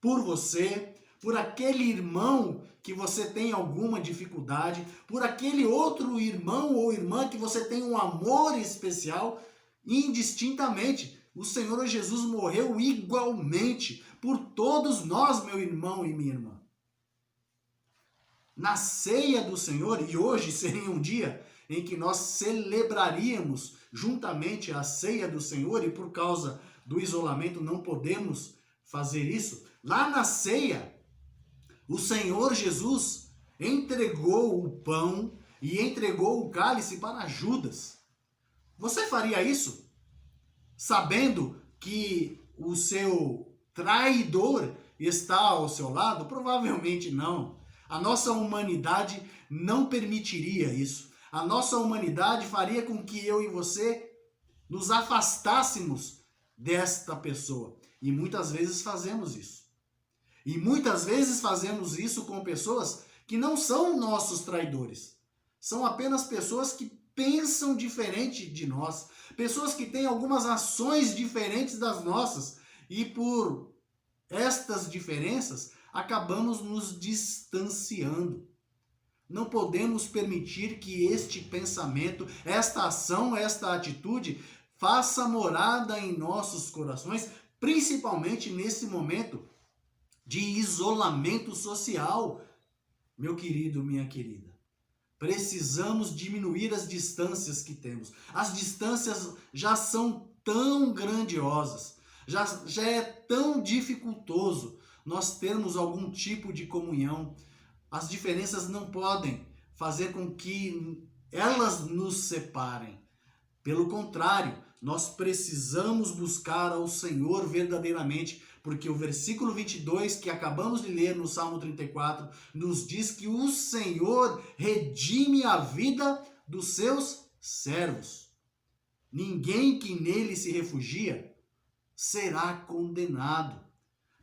por você, por aquele irmão que você tem alguma dificuldade, por aquele outro irmão ou irmã que você tem um amor especial, indistintamente. O Senhor Jesus morreu igualmente por todos nós, meu irmão e minha irmã. Na ceia do Senhor, e hoje seria um dia em que nós celebraríamos juntamente a ceia do Senhor, e por causa do isolamento não podemos fazer isso. Lá na ceia, o Senhor Jesus entregou o pão e entregou o cálice para Judas. Você faria isso? Sabendo que o seu traidor está ao seu lado? Provavelmente não. A nossa humanidade não permitiria isso. A nossa humanidade faria com que eu e você nos afastássemos desta pessoa. E muitas vezes fazemos isso. E muitas vezes fazemos isso com pessoas que não são nossos traidores. São apenas pessoas que pensam diferente de nós. Pessoas que têm algumas ações diferentes das nossas. E por estas diferenças, acabamos nos distanciando. Não podemos permitir que este pensamento, esta ação, esta atitude faça morada em nossos corações, principalmente nesse momento de isolamento social. Meu querido, minha querida, precisamos diminuir as distâncias que temos. As distâncias já são tão grandiosas, já é tão dificultoso nós termos algum tipo de comunhão. As diferenças não podem fazer com que elas nos separem. Pelo contrário, nós precisamos buscar ao Senhor verdadeiramente, porque o versículo 22 que acabamos de ler no Salmo 34 nos diz que o Senhor redime a vida dos seus servos. Ninguém que nele se refugia será condenado.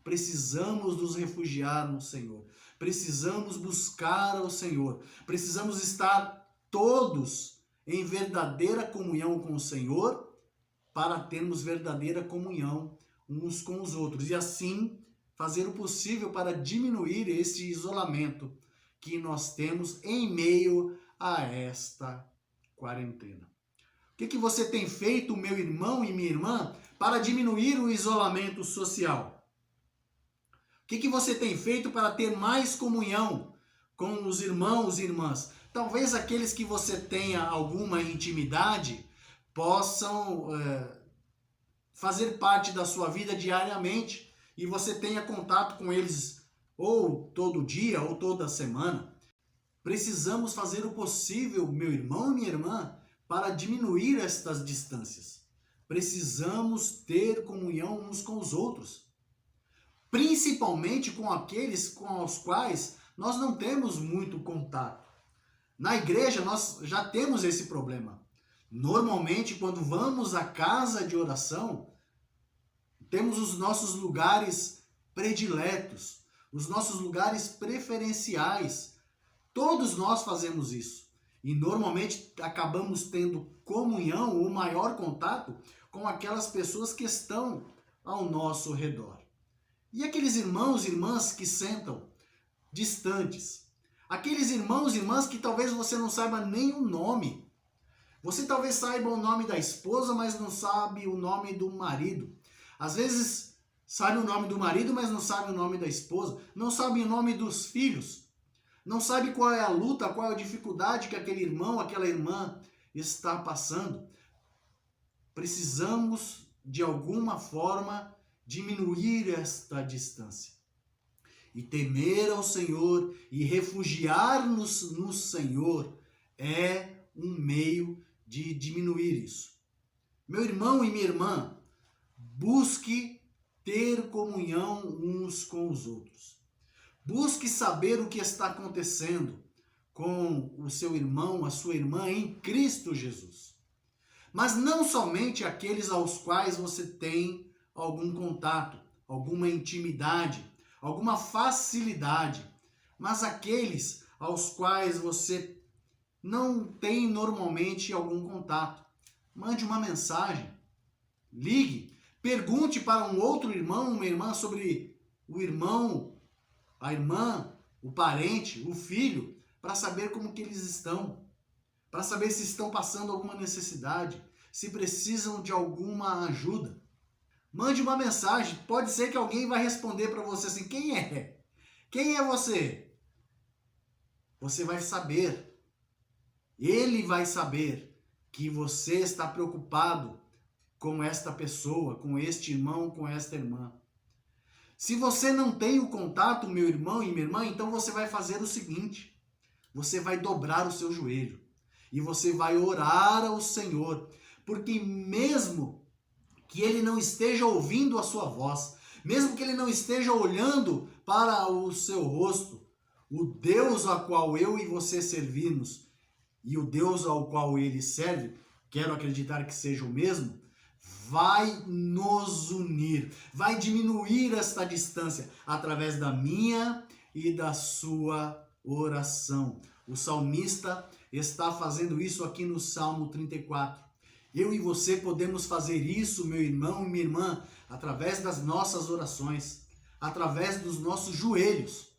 Precisamos nos refugiar no Senhor. Precisamos buscar ao Senhor. Precisamos estar todos em verdadeira comunhão com o Senhor para termos verdadeira comunhão uns com os outros. E assim fazer o possível para diminuir esse isolamento que nós temos em meio a esta quarentena. O que você tem feito, meu irmão e minha irmã, para diminuir o isolamento social? O que você tem feito para ter mais comunhão com os irmãos e irmãs? Talvez aqueles que você tenha alguma intimidade possam fazer parte da sua vida diariamente e você tenha contato com eles ou todo dia ou toda semana. Precisamos fazer o possível, meu irmão e minha irmã, para diminuir estas distâncias. Precisamos ter comunhão uns com os outros. Principalmente com aqueles com os quais nós não temos muito contato. Na igreja nós já temos esse problema. Normalmente, quando vamos à casa de oração, temos os nossos lugares prediletos, os nossos lugares preferenciais. Todos nós fazemos isso. E normalmente acabamos tendo comunhão ou maior contato com aquelas pessoas que estão ao nosso redor. E aqueles irmãos e irmãs que sentam distantes? Aqueles irmãos e irmãs que talvez você não saiba nem o nome. Você talvez saiba o nome da esposa, mas não sabe o nome do marido. Às vezes sabe o nome do marido, mas não sabe o nome da esposa. Não sabe o nome dos filhos. Não sabe qual é a luta, qual é a dificuldade que aquele irmão, aquela irmã está passando. Precisamos, de alguma forma, diminuir esta distância. E temer ao Senhor e refugiar-nos no Senhor é um meio de diminuir isso. Meu irmão e minha irmã, busque ter comunhão uns com os outros. Busque saber o que está acontecendo com o seu irmão, a sua irmã em Cristo Jesus. Mas não somente aqueles aos quais você tem algum contato, alguma intimidade, alguma facilidade, mas aqueles aos quais você não tem normalmente algum contato. Mande uma mensagem, ligue, pergunte para um outro irmão, uma irmã sobre o irmão, a irmã, o parente, o filho, para saber como que eles estão, para saber se estão passando alguma necessidade, se precisam de alguma ajuda. Mande uma mensagem, pode ser que alguém vai responder para você assim, quem é? Quem é você? Você vai saber, ele vai saber que você está preocupado com esta pessoa, com este irmão, com esta irmã. Se você não tem o contato, meu irmão e minha irmã, então você vai fazer o seguinte, você vai dobrar o seu joelho e você vai orar ao Senhor, porque mesmo que ele não esteja ouvindo a sua voz, mesmo que ele não esteja olhando para o seu rosto, o Deus a qual eu e você servimos e o Deus ao qual ele serve, quero acreditar que seja o mesmo, vai nos unir, vai diminuir esta distância através da minha e da sua oração. O salmista está fazendo isso aqui no Salmo 34. Eu e você podemos fazer isso, meu irmão e minha irmã, através das nossas orações, através dos nossos joelhos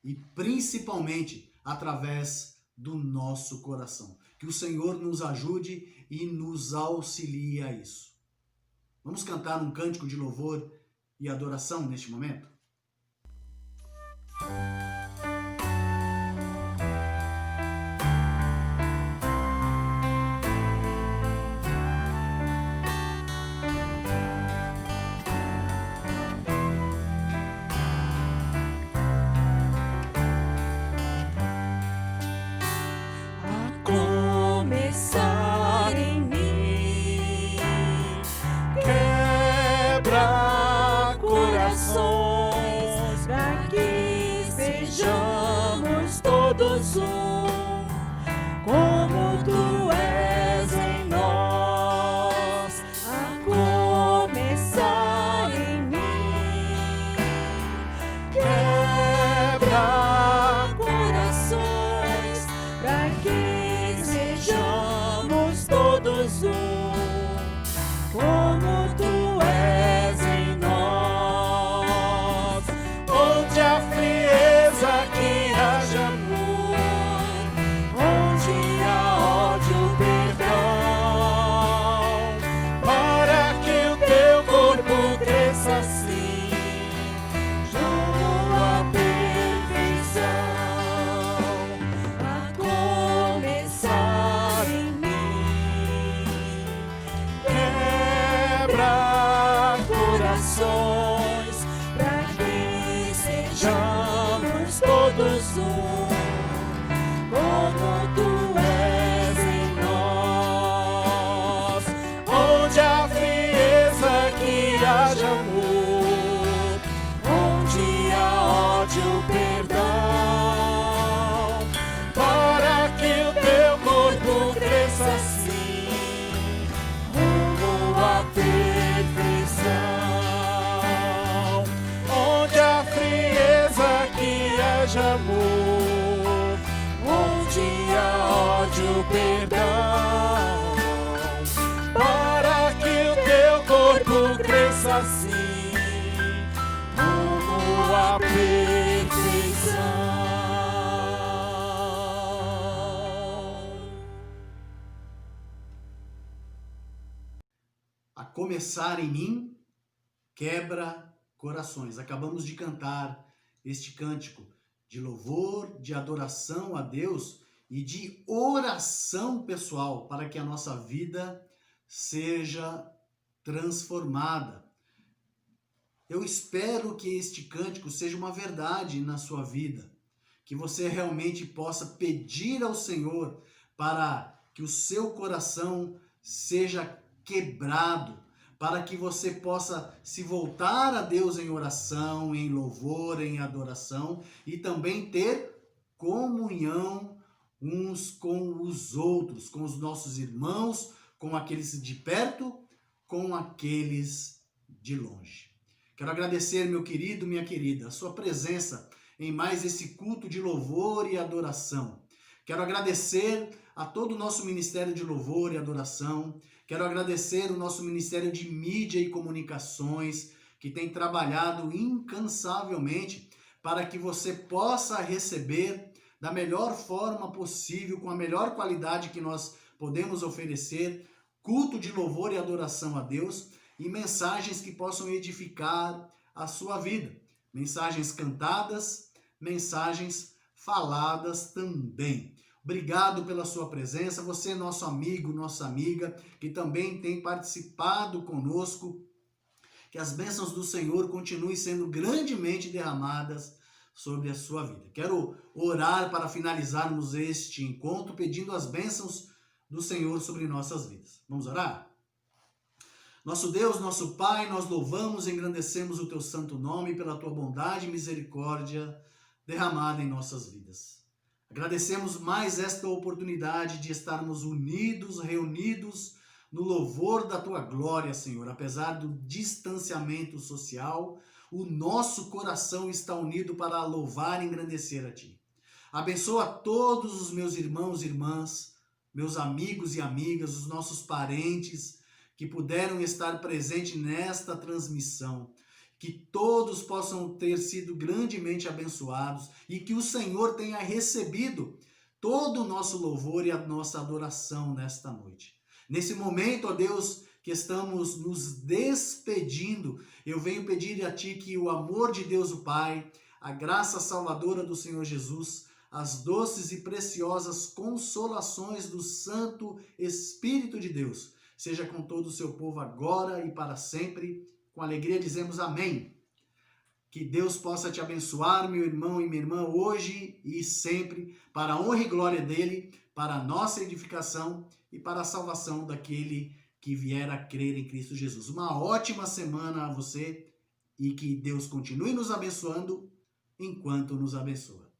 e principalmente através do nosso coração. Que o Senhor nos ajude e nos auxilie a isso. Vamos cantar um cântico de louvor e adoração neste momento? Como tu és em nós, a começar em mim, quebra corações, para que sejamos todos um, como tu és em nós, onde a frieza que haja amor. Para que sejamos todos um, como tu és em nós, onde a frieza que haja amor, onde há ódio, perdão, para que o teu corpo cresça assim, rumo à perfeição. De amor, onde há ódio, perdão, para que o teu corpo cresça assim, rumo à perfeição. A começar em mim, quebra corações. Acabamos de cantar este cântico de louvor, de adoração a Deus e de oração pessoal para que a nossa vida seja transformada. Eu espero que este cântico seja uma verdade na sua vida, que você realmente possa pedir ao Senhor para que o seu coração seja quebrado, para que você possa se voltar a Deus em oração, em louvor, em adoração e também ter comunhão uns com os outros, com os nossos irmãos, com aqueles de perto, com aqueles de longe. Quero agradecer, meu querido, minha querida, a sua presença em mais esse culto de louvor e adoração. Quero agradecer a todo o nosso Ministério de Louvor e Adoração. Quero agradecer o nosso Ministério de Mídia e Comunicações, que tem trabalhado incansavelmente para que você possa receber da melhor forma possível, com a melhor qualidade que nós podemos oferecer, culto de louvor e adoração a Deus e mensagens que possam edificar a sua vida. Mensagens cantadas, mensagens faladas também. Obrigado pela sua presença, você é nosso amigo, nossa amiga, que também tem participado conosco. Que as bênçãos do Senhor continuem sendo grandemente derramadas sobre a sua vida. Quero orar para finalizarmos este encontro, pedindo as bênçãos do Senhor sobre nossas vidas. Vamos orar? Nosso Deus, nosso Pai, nós louvamos e engrandecemos o teu santo nome pela tua bondade e misericórdia derramada em nossas vidas. Agradecemos mais esta oportunidade de estarmos unidos, reunidos no louvor da tua glória, Senhor. Apesar do distanciamento social, o nosso coração está unido para louvar e engrandecer a ti. Abençoa todos os meus irmãos e irmãs, meus amigos e amigas, os nossos parentes que puderam estar presentes nesta transmissão. Que todos possam ter sido grandemente abençoados e que o Senhor tenha recebido todo o nosso louvor e a nossa adoração nesta noite. Nesse momento, ó Deus, que estamos nos despedindo, eu venho pedir a Ti que o amor de Deus o Pai, a graça salvadora do Senhor Jesus, as doces e preciosas consolações do Santo Espírito de Deus, seja com todo o seu povo agora e para sempre. Com alegria dizemos amém. Que Deus possa te abençoar, meu irmão e minha irmã, hoje e sempre, para a honra e glória dele, para a nossa edificação e para a salvação daquele que vier a crer em Cristo Jesus. Uma ótima semana a você e que Deus continue nos abençoando enquanto nos abençoa.